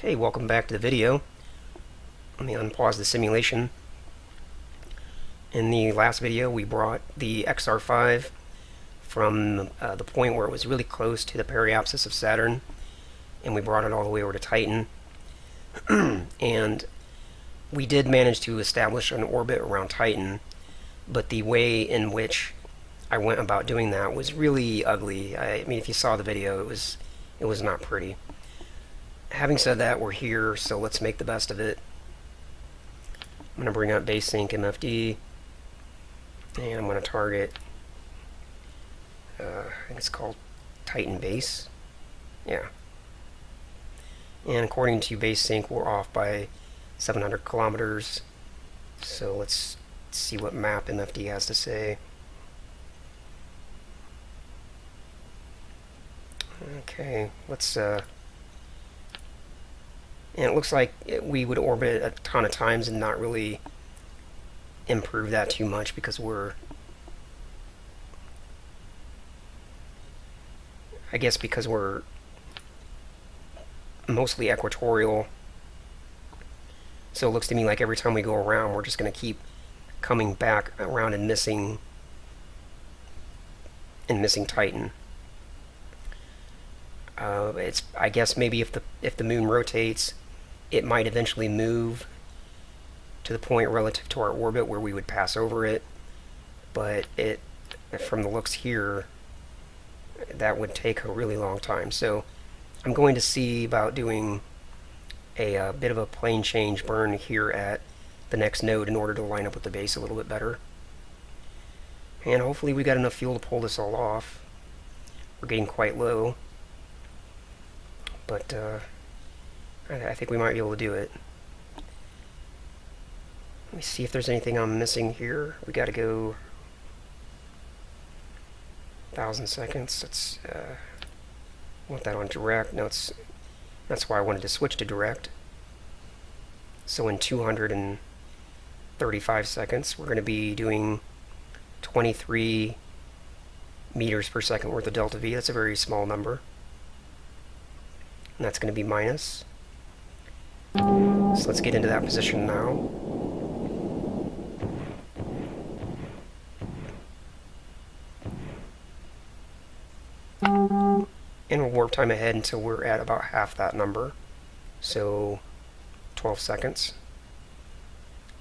Hey, welcome back to the video. Let me unpause the simulation. In the last video, we brought the XR5 from the point where it was really close to the periapsis of Saturn, and we brought it all the way over to Titan. And we did manage to establish an orbit around Titan, but the way in which I went about doing that was really ugly. I mean, if you saw the video, it was not pretty. Having said that, we're here, so let's make the best of it. I'm going to bring up base sync MFD, and I'm going to target, I think it's called Titan base. Yeah. And according to base sync, we're off by 700 kilometers. So let's see what map MFD has to say. Okay, let's and it looks like we would orbit a ton of times and not really improve that too much because because we're mostly equatorial. So it looks to me like every time we go around, we're just going to keep coming back around and missing Titan. I guess maybe if the moon rotates, it might eventually move to the point relative to our orbit where we would pass over it, but from the looks here, that would take a really long time. So I'm going to see about doing a bit of a plane change burn here at the next node in order to line up with the base a little bit better. And hopefully we got enough fuel to pull this all off. We're getting quite low, but I think we might be able to do it. Let me see if there's anything I'm missing here. We got to go 1,000 seconds. Let's want that on direct. No, that's why I wanted to switch to direct. So in 235 seconds, we're going to be doing 23 meters per second worth of delta V. That's a very small number. And that's going to be minus. So let's get into that position now. And we'll warp time ahead until we're at about half that number. So 12 seconds.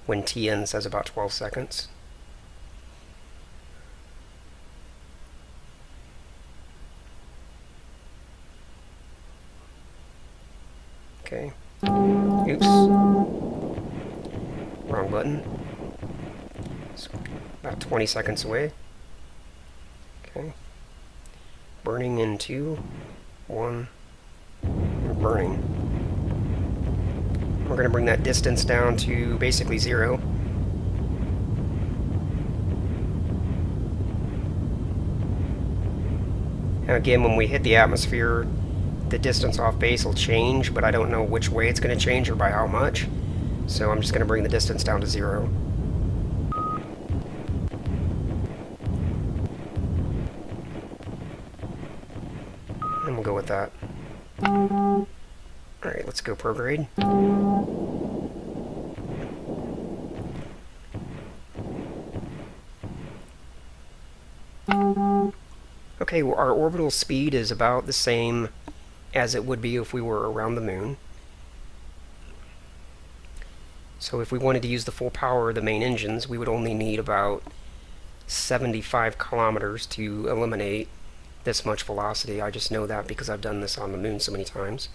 When TN says about 12 seconds. Okay. Oops. Wrong button. So about 20 seconds away. Okay. Burning in 2, 1. We're burning. We're going to bring that distance down to basically 0. Now again, when we hit the atmosphere, the distance off base will change, but I don't know which way it's going to change or by how much. So I'm just going to bring the distance down to 0. And we'll go with that. Alright, let's go prograde. Okay, well, our orbital speed is about the same as it would be if we were around the moon. So if we wanted to use the full power of the main engines, we would only need about 75 kilometers to eliminate this much velocity. I just know that because I've done this on the moon so many times.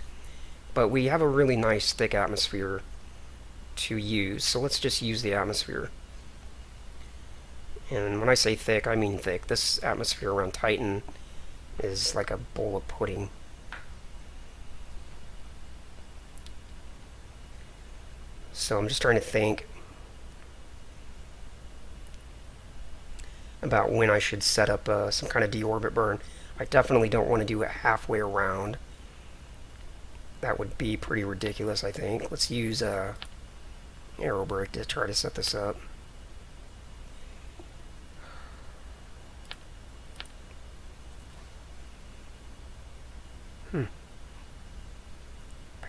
But we have a really nice thick atmosphere to use, so let's just use the atmosphere. And when I say thick, I mean thick. This atmosphere around Titan is like a bowl of pudding. So I'm just trying to think about when I should set up some kind of deorbit burn. I definitely don't want to do it halfway around. That would be pretty ridiculous, I think. Let's use aerobrake to try to set this up.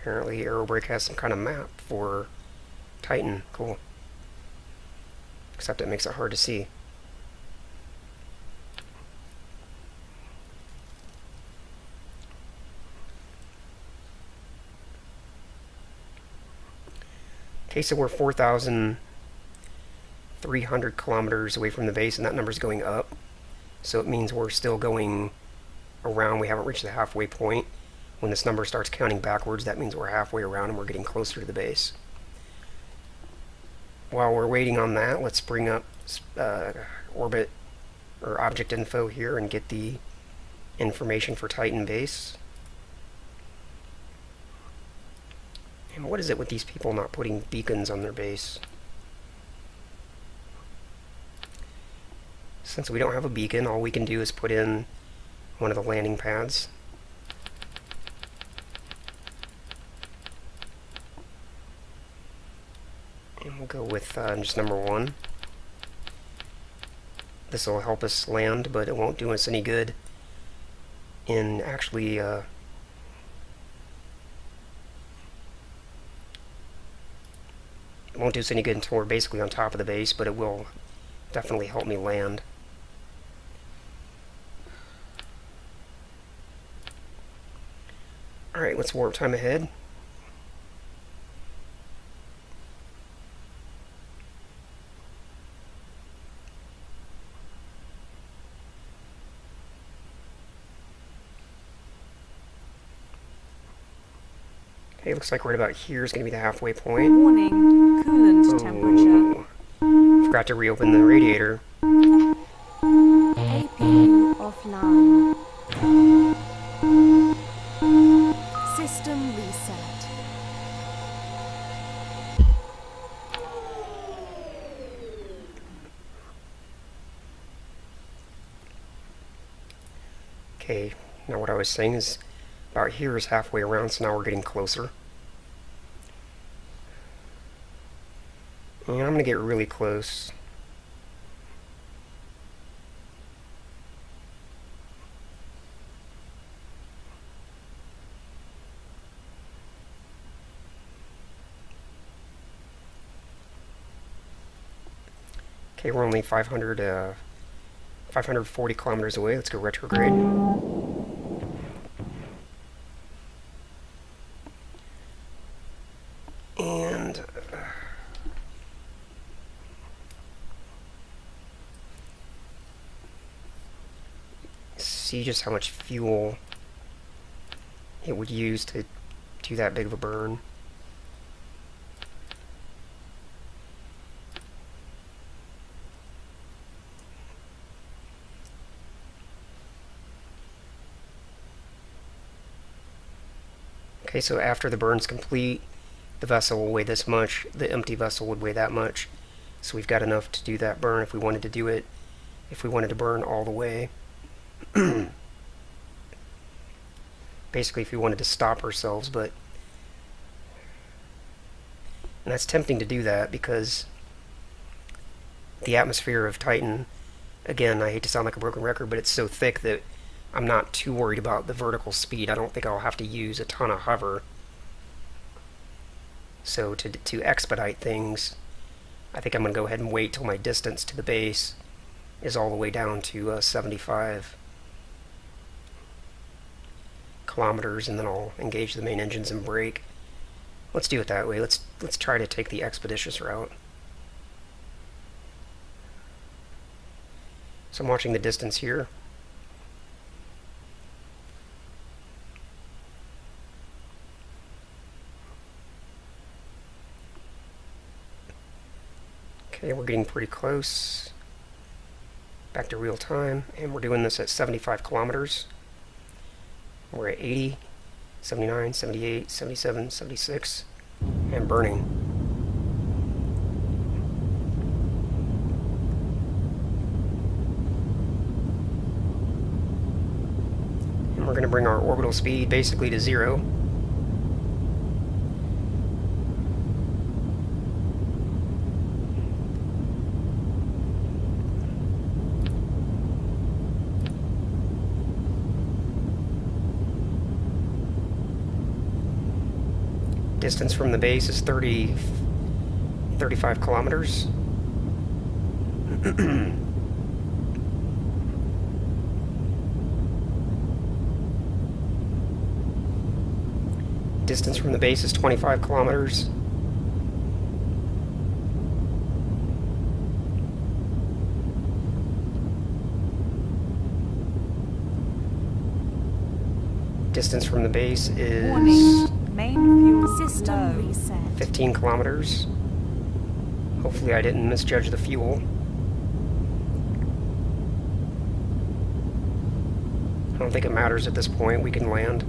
Apparently Aerobrake has some kind of map for Titan. Cool. Except it makes it hard to see. Okay, so we're 4,300 kilometers away from the base, and that number's going up. So it means we're still going around. We haven't reached the halfway point. When this number starts counting backwards, that means we're halfway around and we're getting closer to the base. While we're waiting on that, let's bring up orbit or object info here and get the information for Titan base. And what is it with these people not putting beacons on their base? Since we don't have a beacon, all we can do is put in one of the landing pads. And we'll go with just number 1. This will help us land, but it won't do us any good in actually it won't do us any good until we're basically on top of the base, but it will definitely help me land. Alright, let's warp time ahead. Okay, looks like right about here is going to be the halfway point. Warning, coolant temperature. Forgot to reopen the radiator. APU offline. System reset. Okay, now what I was saying is about here is halfway around, so now we're getting closer. And I'm going to get really close. Okay, we're only 540 kilometers away. Let's go retrograde. And see just how much fuel it would use to do that big of a burn. Okay, so after the burn's complete, the vessel will weigh this much, the empty vessel would weigh that much. So we've got enough to do that burn if we wanted to do it, if we wanted to burn all the way. Basically, if we wanted to stop ourselves, and that's tempting to do that because the atmosphere of Titan, again, I hate to sound like a broken record, but it's so thick that I'm not too worried about the vertical speed. I don't think I'll have to use a ton of hover. So to expedite things, I think I'm going to go ahead and wait till my distance to the base is all the way down to 75 kilometers, and then I'll engage the main engines and brake. Let's do it that way. Let's try to take the expeditious route. So I'm watching the distance here. Okay, we're getting pretty close. Back to real time, and we're doing this at 75 kilometers. We're at 80, 79, 78, 77, 76, and burning. And we're going to bring our orbital speed basically to 0. Distance from the base is 35 kilometers. Distance from the base is 25 kilometers. Distance from the base is Warning. Main fuel System low. reset. 15 kilometers. Hopefully I didn't misjudge the fuel. I don't think it matters at this point. We can land.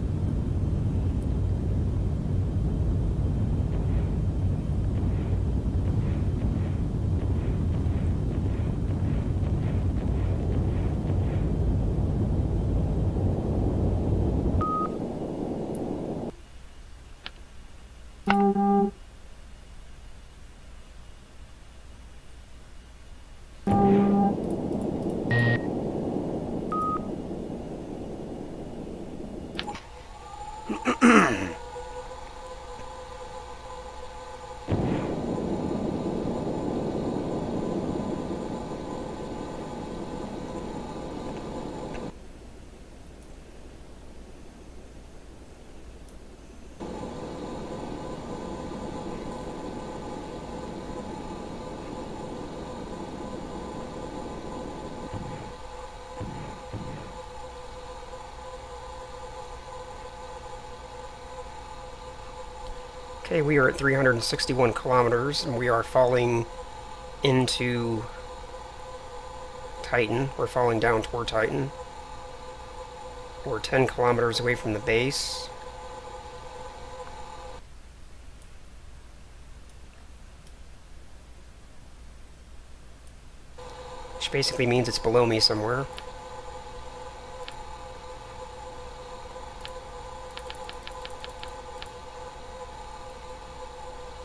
Okay, we are at 361 kilometers, and we are falling into Titan. We're falling down toward Titan. We're 10 kilometers away from the base. Which basically means it's below me somewhere.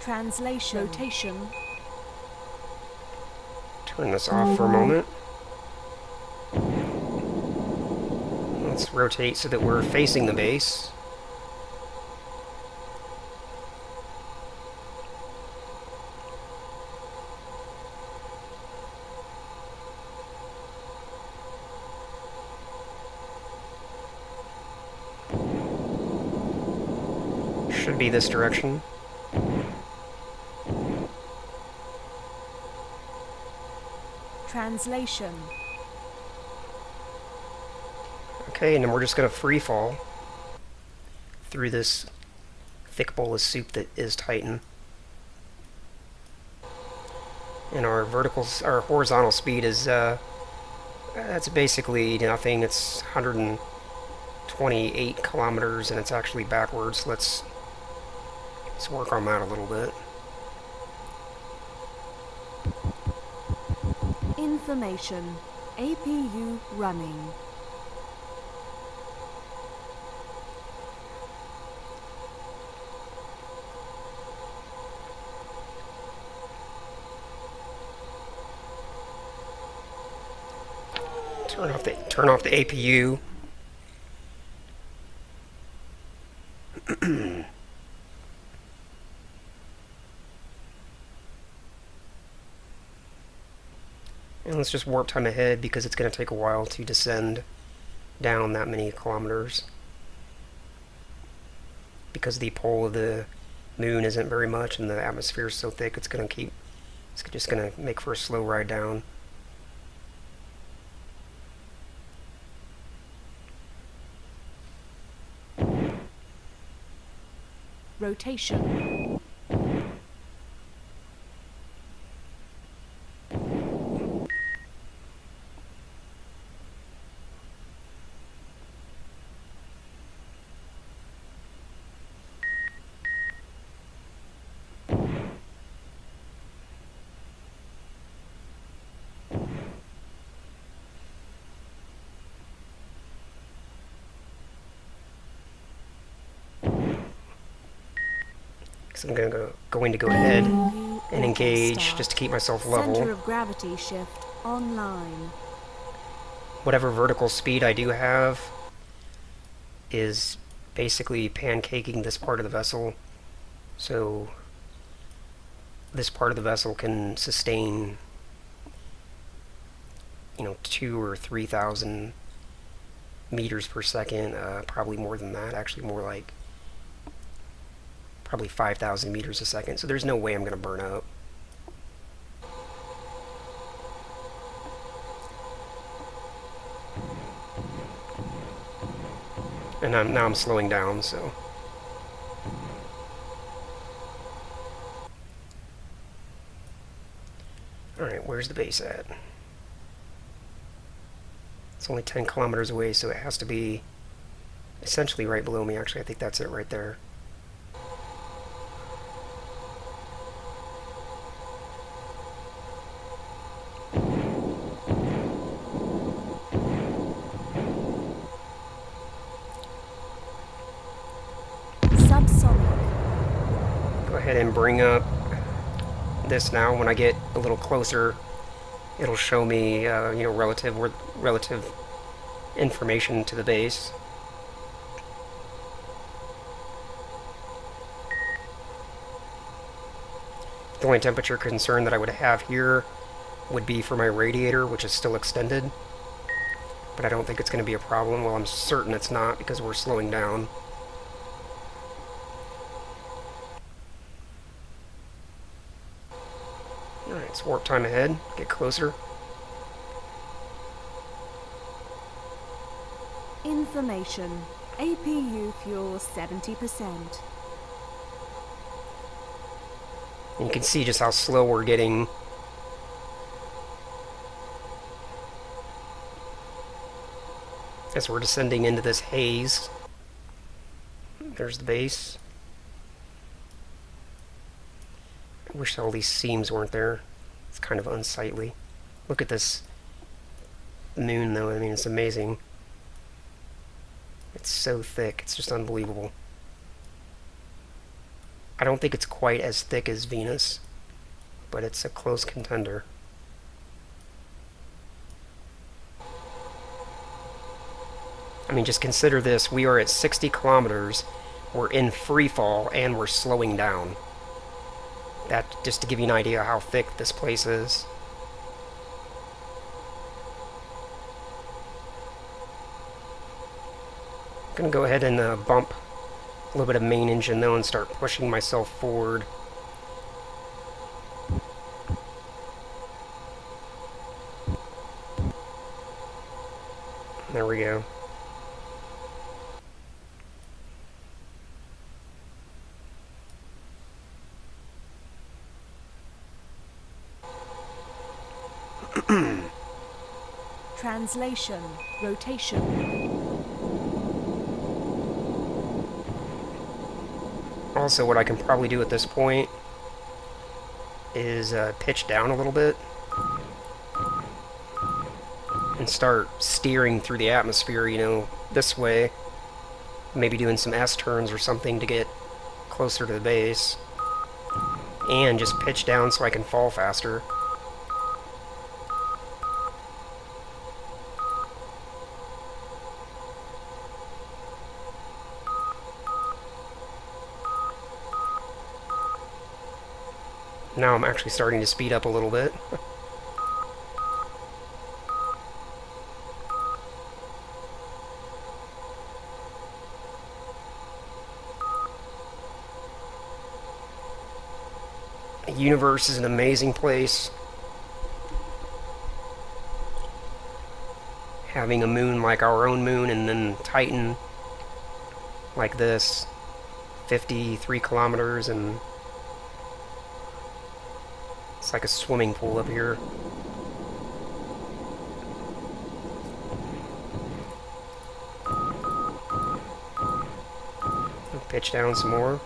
Translation. Rotation. Turn this off for a moment. Let's rotate so that we're facing the base. Should be this direction. Translation. Okay, and then we're just going to free fall through this thick bowl of soup that is Titan. And our horizontal speed is, that's basically nothing. It's 128 kilometers, and it's actually backwards. Let's work on that a little bit. Information. APU running. Turn off the APU. And let's just warp time ahead because it's going to take a while to descend down that many kilometers. Because the pole of the moon isn't very much and the atmosphere is so thick, it's just going to make for a slow ride down. Rotation. So I'm going to go ahead APU and engage start. just to keep myself Center level. of gravity shift online. Whatever vertical speed I do have is basically pancaking this part of the vessel So this part of the vessel can sustain, 2 or 3,000 meters per second, probably more than that, actually more like probably 5,000 meters a second. So there's no way I'm going to burn up. And now I'm slowing down, so. Alright, where's the base at? It's only 10 kilometers away, so it has to be essentially right below me. Actually, I think that's it right there. Subsonic. Go ahead and bring up this now. When I get a little closer, it'll show me, relative information to the base. The only temperature concern that I would have here would be for my radiator, which is still extended. But I don't think it's going to be a problem. Well, I'm certain it's not because we're slowing down. Alright, it's warp time ahead. Get closer. Information. APU fuel 70%. And you can see just how slow we're getting. As we're descending into this haze. There's the base. I wish all these seams weren't there. It's kind of unsightly. Look at this moon, though. I mean, it's amazing. It's so thick. It's just unbelievable. I don't think it's quite as thick as Venus, but it's a close contender. I mean, just consider this. We are at 60 kilometers. We're in free fall, and we're slowing down. That, just to give you an idea how thick this place is. I'm going to go ahead and bump a little bit of main engine, though, and start pushing myself forward. There we go. Translation. Rotation. Also, what I can probably do at this point is pitch down a little bit and start steering through the atmosphere, this way. Maybe doing some S-turns or something to get closer to the base. And just pitch down so I can fall faster. Now I'm actually starting to speed up a little bit. The universe is an amazing place. Having a moon like our own moon, and then Titan like this, 53 kilometers, and it's like a swimming pool up here. I'll pitch down some more.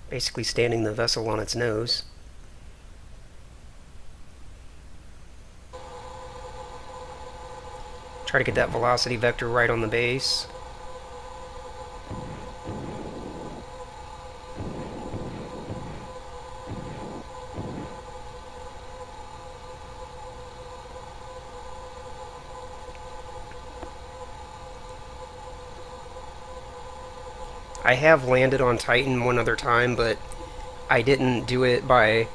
Basically standing the vessel on its nose. Try to get that velocity vector right on the base. I have landed on Titan one other time, but I didn't do it by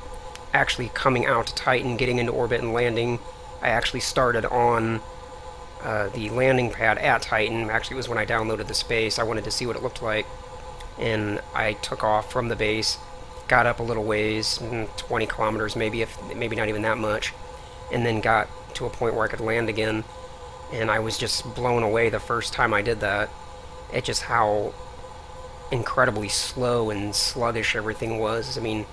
actually coming out to Titan, getting into orbit, and landing. I actually started on the landing pad at Titan. Actually, it was when I downloaded the space. I wanted to see what it looked like, and I took off from the base, got up a little ways, 20 kilometers maybe, if maybe not even that much, and then got to a point where I could land again. And I was just blown away the first time I did that at just how incredibly slow and sluggish everything was. I mean,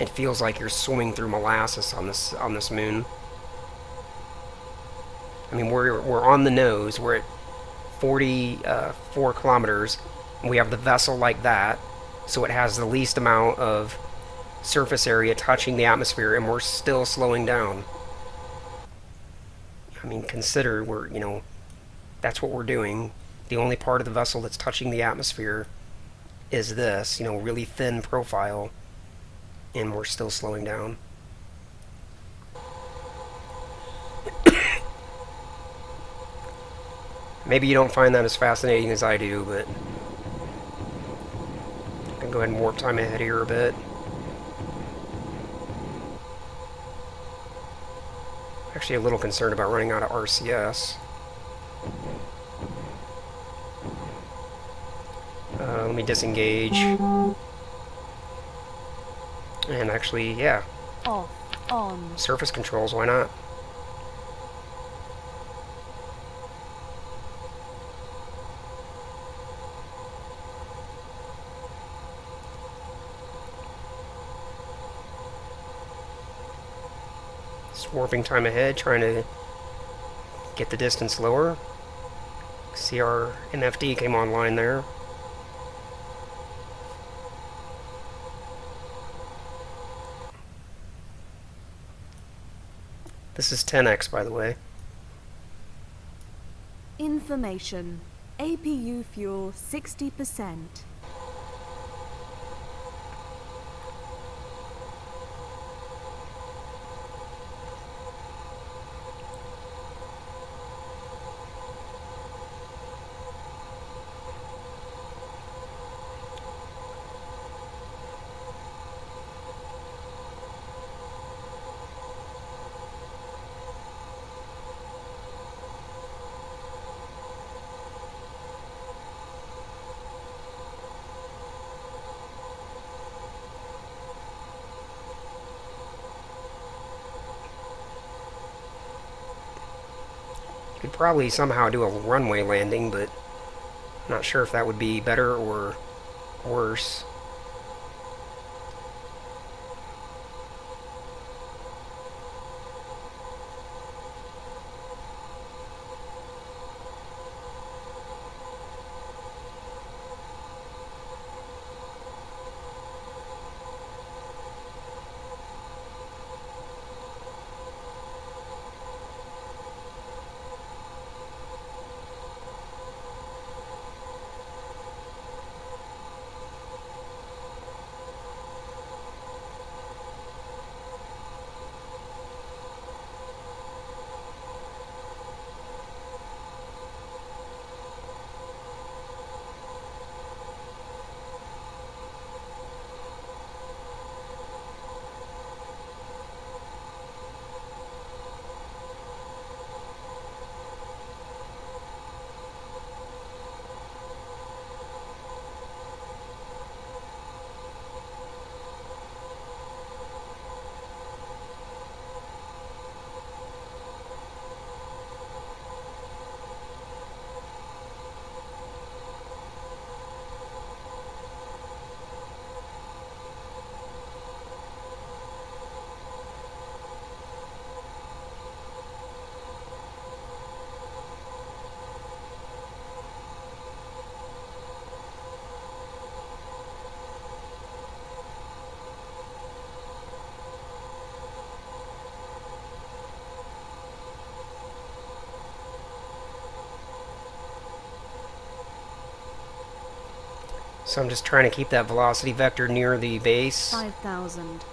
it feels like you're swimming through molasses on this moon. I mean, we're on the nose. We're at 44 kilometers. And we have the vessel like that, so it has the least amount of surface area touching the atmosphere, and we're still slowing down. I mean, consider that's what we're doing. The only part of the vessel that's touching the atmosphere is this, really thin profile, and we're still slowing down. Maybe you don't find that as fascinating as I do, but I can go ahead and warp time ahead here a bit. Actually, a little concerned about running out of RCS. Let me disengage. And actually, yeah. Off. On. Surface controls, why not? Just warping time ahead, trying to get the distance lower. See our MFD came online there. This is 10x, by the way. Information. APU fuel 60%. Could probably somehow do a runway landing, but not sure if that would be better or worse. So I'm just trying to keep that velocity vector near the base. 5,000.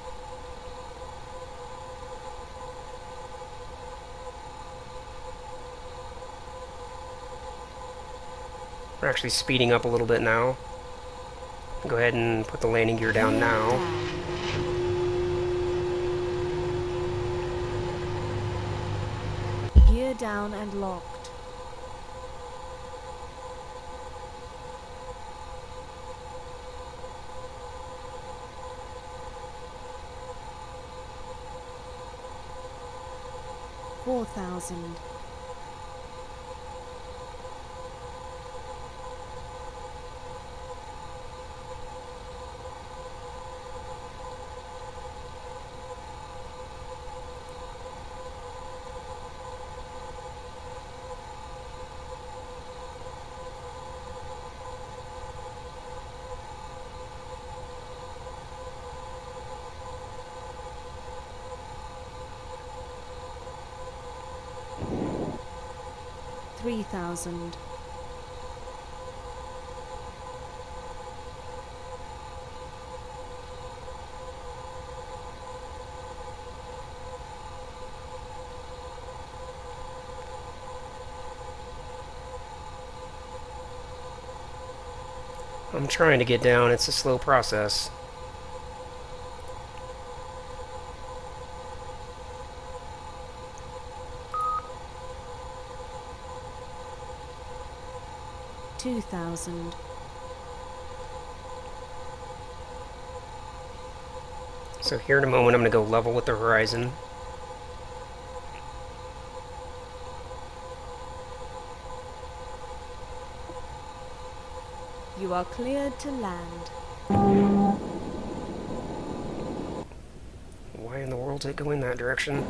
We're actually speeding up a little bit now. Go ahead and put the landing gear down now. Gear down and locked. $4,000. $3,000. I'm trying to get down. It's a slow process. $2,000. So here in a moment, I'm going to go level with the horizon. You are cleared to land. Why in the world did it go in that direction?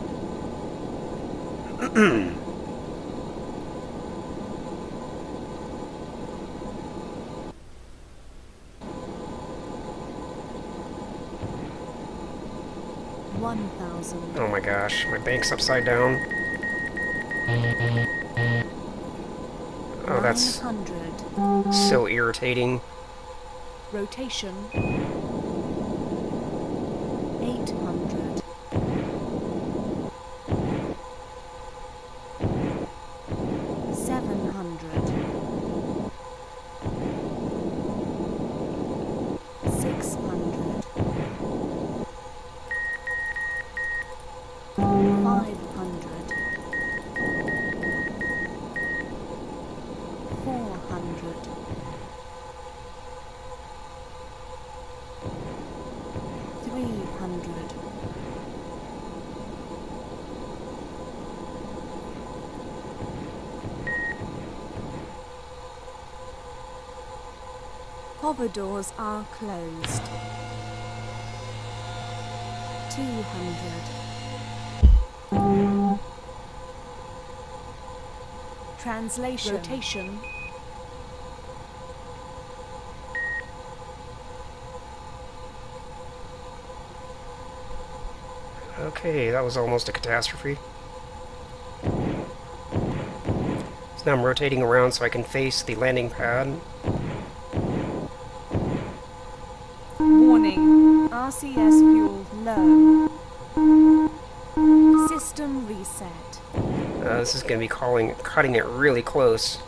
$1,000. Oh my gosh, my bank's upside down. Oh, that's 900. so irritating. Rotation. 800. $700. 600. 500. 400. 300. 'Hover doors are closed. 200. Translation. Rotation. Okay, that was almost a catastrophe. So now I'm rotating around so I can face the landing pad. Warning. RCS fuel low. System reset. This is going to be cutting it really close.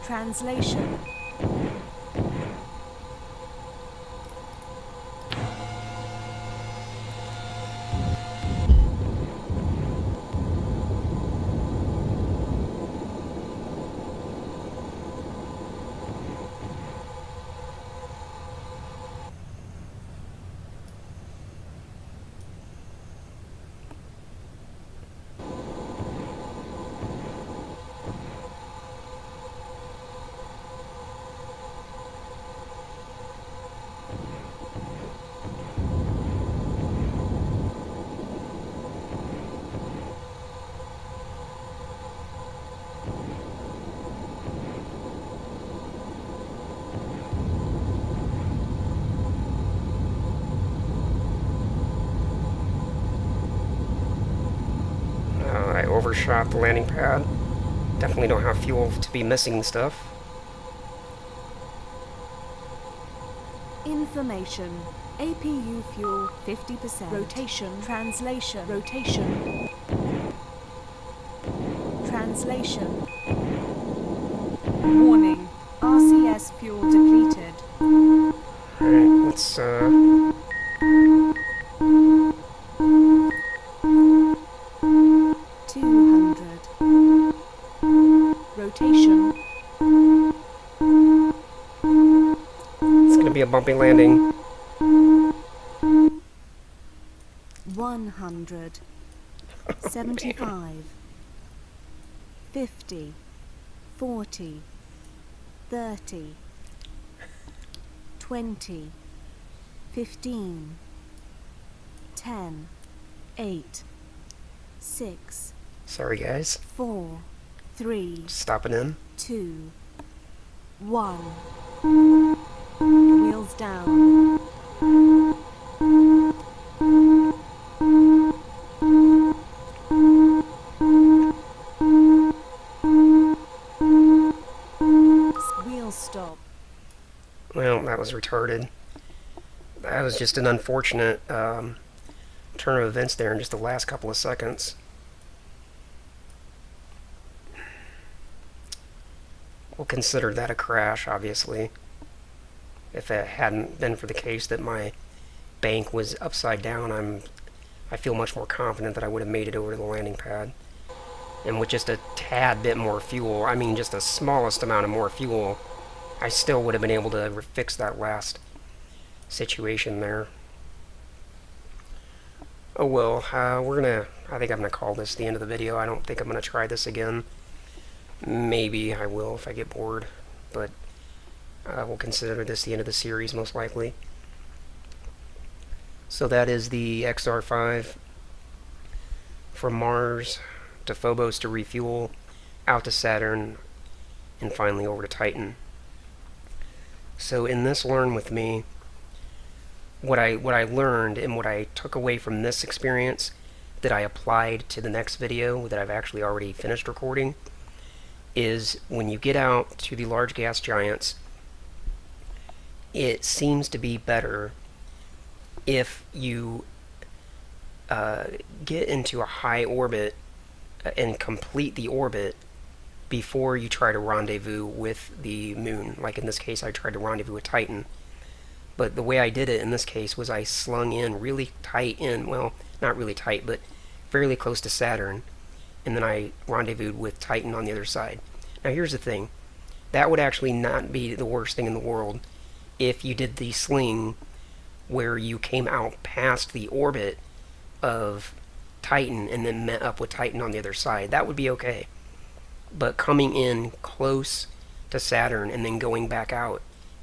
Translation. I overshot the landing pad. Definitely don't have fuel to be missing stuff. Information. APU fuel 50%. Rotation. Translation. Rotation. Translation. Warning. RCS fuel depleted. Alright, let's 200. Rotation. it's gonna be a bumpy landing. 100. 75. 50. 40. 30. 20. 15. 10. 8. 6. Sorry guys. 4. 3. Stopping in. 2. 1. Wheels down. Wheels stop. Well, that was retarded. That was just an unfortunate turn of events there in just the last couple of seconds. We'll consider that a crash, obviously. If it hadn't been for the case that my bank was upside down, I feel much more confident that I would have made it over to the landing pad. And with just a tad bit more fuel, I mean just the smallest amount of more fuel, I still would have been able to fix that last situation there. Oh well, I think I'm gonna call this the end of the video. I don't think I'm gonna try this again. Maybe I will if I get bored, but we'll consider this the end of the series most likely. So that is the XR5 from Mars to Phobos to refuel, out to Saturn, and finally over to Titan. So in this Learn With Me, what I learned and what I took away from this experience that I applied to the next video that I've actually already finished recording is when you get out to the large gas giants, it seems to be better if you get into a high orbit and complete the orbit before you try to rendezvous with the moon. Like in this case, I tried to rendezvous with Titan. But the way I did it in this case was I slung in really tight in, well, not really tight, but fairly close to Saturn, and then I rendezvoused with Titan on the other side. Now here's the thing, that would actually not be the worst thing in the world if you did the sling where you came out past the orbit of Titan and then met up with Titan on the other side. That would be okay. But coming in close to Saturn and then going back out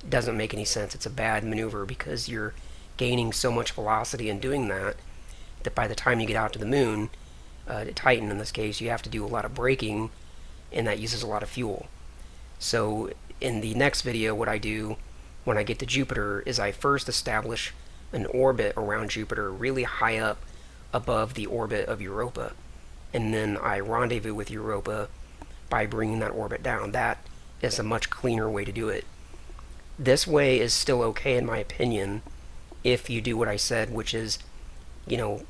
doesn't make any sense. It's a bad maneuver because you're gaining so much velocity in doing that by the time you get out to the moon, to Titan in this case, you have to do a lot of braking, and that uses a lot of fuel. So in the next video, what I do when I get to Jupiter is I first establish an orbit around Jupiter really high up above the orbit of Europa, and then I rendezvous with Europa by bringing that orbit down. That is a much cleaner way to do it. This way is still okay in my opinion if you do what I said, which is, you know,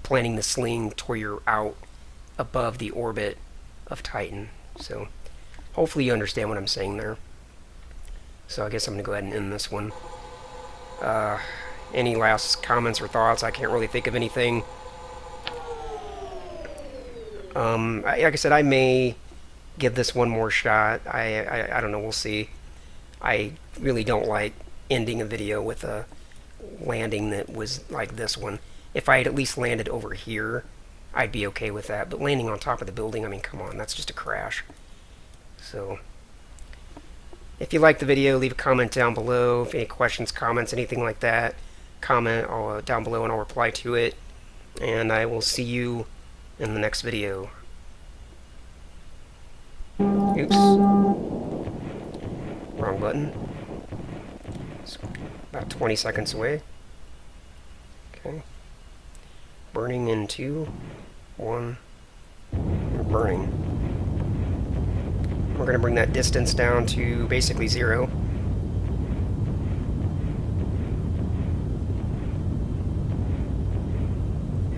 planning the sling to where you're out above the orbit of Titan. So hopefully you understand what I'm saying there. So I guess I'm going to go ahead and end this one. Any last comments or thoughts? I can't really think of anything. Like I said, I may give this one more shot. I don't know, we'll see. I really don't like ending a video with a landing that was like this one. If I had at least landed over here, I'd be okay with that. But landing on top of the building, I mean, come on, that's just a crash. So, if you liked the video, leave a comment down below. If any questions, comments, anything like that, comment down below and I'll reply to it. And I will see you in the next video. Oops. Wrong button. It's about 20 seconds away. Okay. Burning in 2, 1. We're burning. We're going to bring that distance down to basically 0.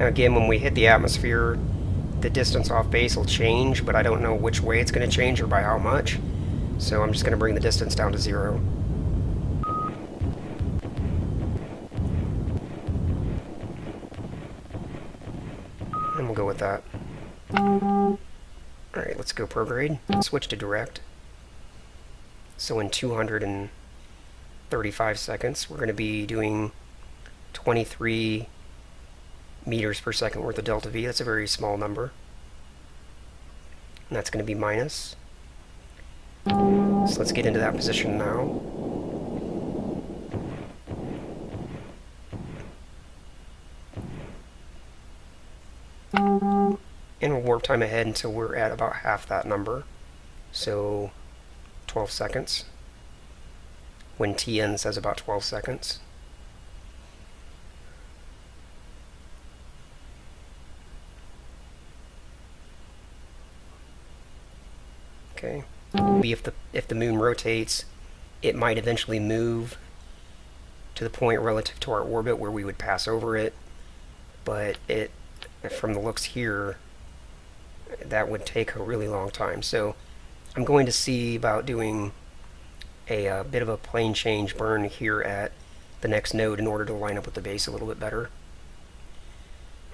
And again, when we hit the atmosphere, the distance off base will change, but I don't know which way it's going to change or by how much. So I'm just going to bring the distance down to 0. And we'll go with that. Alright, let's go prograde. Switch to direct. So in 235 seconds, we're going to be doing 23 meters per second worth of delta V. That's a very small number. And that's going to be minus. So let's get into that position now. And we'll warp time ahead until we're at about half that number. So 12 seconds. When Tn says about 12 seconds. Okay. If the moon rotates, it might eventually move to the point relative to our orbit where we would pass over it, but from the looks here, that would take a really long time. So I'm going to see about doing a bit of a plane change burn here at the next node in order to line up with the base a little bit better.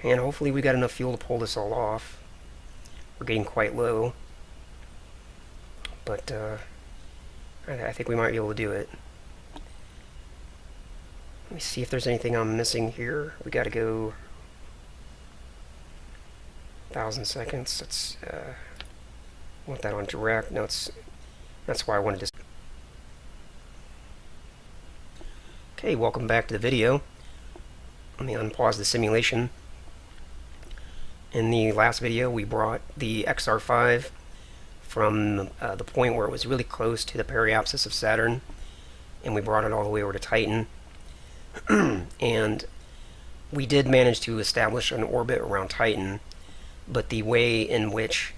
And hopefully we got enough fuel to pull this all off. We're getting quite low, but I think we might be able to do it. Let me see if there's anything I'm missing here. We got to go 1,000 seconds. Let's want that on direct. No, that's why I wanted to. Okay, welcome back to the video. Let me unpause the simulation. In the last video, we brought the XR5 from the point where it was really close to the periapsis of Saturn, and we brought it all the way over to Titan. And we did manage to establish an orbit around Titan, but the way in which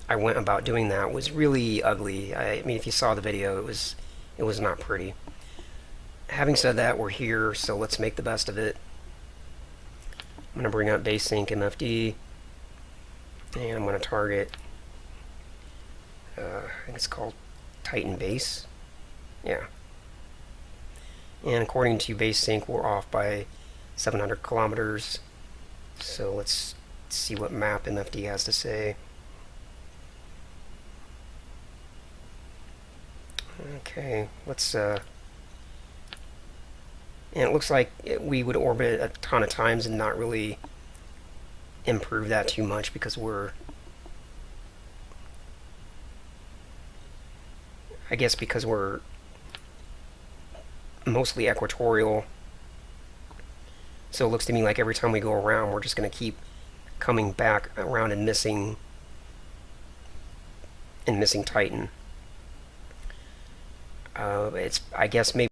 I went about doing that was really ugly. I mean, if you saw the video, it was not pretty. Having said that, we're here, so let's make the best of it. I'm going to bring up base sync MFD, and I'm going to target, I think it's called Titan base. Yeah. And according to base sync, we're off by 700 kilometers. So let's see what map MFD has to say. Okay, let's and it looks like we would orbit a ton of times and not really improve that too much because we're, I guess because we're mostly equatorial. So it looks to me like every time we go around, we're just going to keep coming back around and missing Titan. It's, I guess maybe